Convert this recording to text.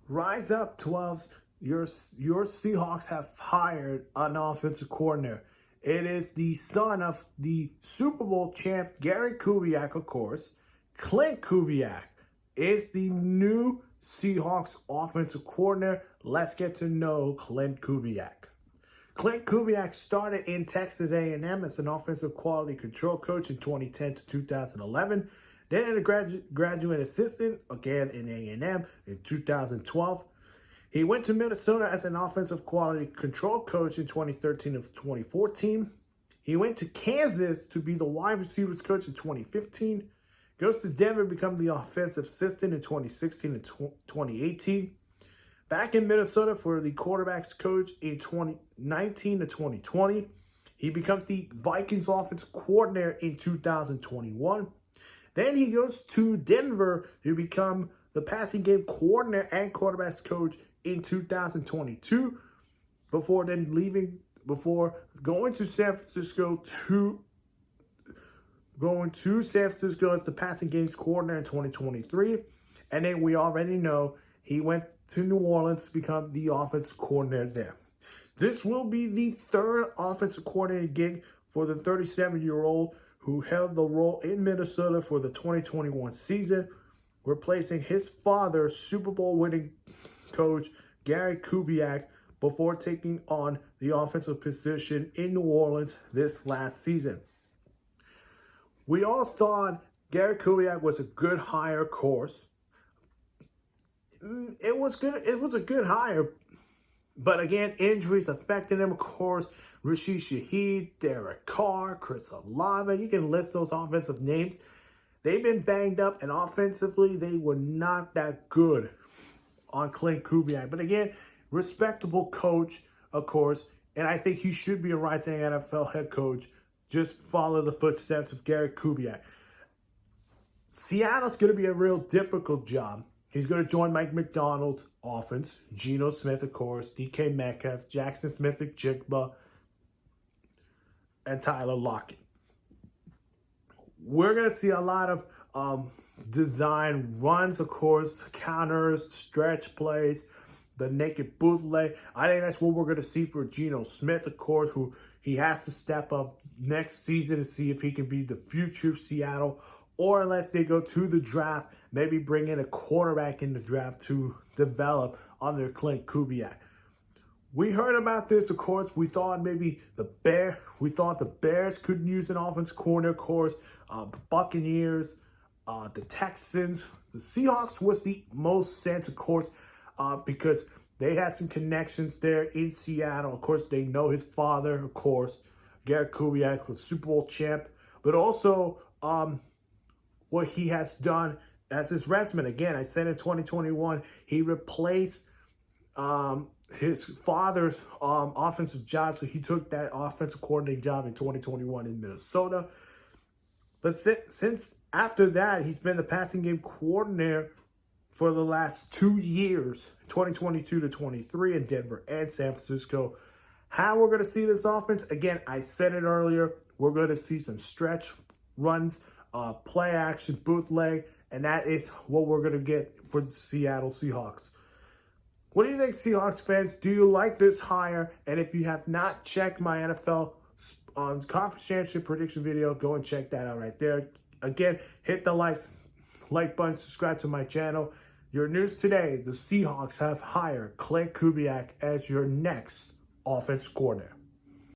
Rise up, 12s. Your Seahawks have hired an offensive coordinator. It is the son of the Super Bowl champ, Derek Kubiak, of course. Klint Kubiak is the new Seahawks offensive coordinator. Let's get to know Klint Kubiak. Klint Kubiak started in Texas A&M as an offensive quality control coach in 2010 to 2011. Then as a graduate assistant, again in A&M in 2012. He went to Minnesota as an offensive quality control coach in 2013 to 2014. He went to Kansas to be the wide receivers coach in 2015. Goes to Denver to become the offensive assistant in 2016 and 2018. Back in Minnesota for the quarterbacks coach in 2019 to 2020. He becomes the Vikings offensive coordinator in 2021. Then he goes to Denver to become the passing game coordinator and quarterbacks coach in 2022 before going to San Francisco as the passing games coordinator in 2023. And then we already know he went to New Orleans to become the offensive coordinator there. This will be the third offensive coordinator gig for the 37-year-old who held the role in Minnesota for the 2021 season, replacing his father, Super Bowl winning coach Derek Kubiak, before taking on the offensive position in New Orleans this last season. We all thought Derek Kubiak was a good hire, of course. It was good. It was a good hire, but again, injuries affected him, of course. Rashid Shaheed, Derek Carr, Chris Olave, you can list those offensive names. They've been banged up, and offensively, they were not that good on Klint Kubiak. But again, respectable coach, of course, and I think he should be a rising NFL head coach. Just follow the footsteps of Derek Kubiak. Seattle's going to be a real difficult job. He's going to join Mike McDonald's offense. Geno Smith, of course, DK Metcalf, Jackson Smith-Njigba, and Tyler Lockett. We're going to see a lot of design runs, of course, counters, stretch plays, the naked bootleg. I think that's what we're going to see for Geno Smith, of course, who he has to step up next season to see if he can be the future of Seattle, or unless they go to the draft, maybe bring in a quarterback in the draft to develop under Klint Kubiak. We heard about this, of course. We thought maybe the Bears could use an offense corner, of course. The Buccaneers, the Texans, the Seahawks was the most sense, of course, because they had some connections there in Seattle. Of course, they know his father, of course, Derek Kubiak, was Super Bowl champ, but also what he has done as his resume. Again, I said in 2021, he replaced his father's offensive job, so he took that offensive coordinating job in 2021 in Minnesota. But since after that, he's been the passing game coordinator for the last 2 years, 2022 to 23 in Denver and San Francisco. How we're going to see this offense? Again, I said it earlier, we're going to see some stretch runs, play action, bootleg, and that is what we're going to get for the Seattle Seahawks. What do you think, Seahawks fans? Do you like this hire? And if you have not checked my NFL conference championship prediction video, go and check that out right there. Again, hit the like button, subscribe to my channel. Your news today, the Seahawks have hired Klint Kubiak as your next offensive coordinator.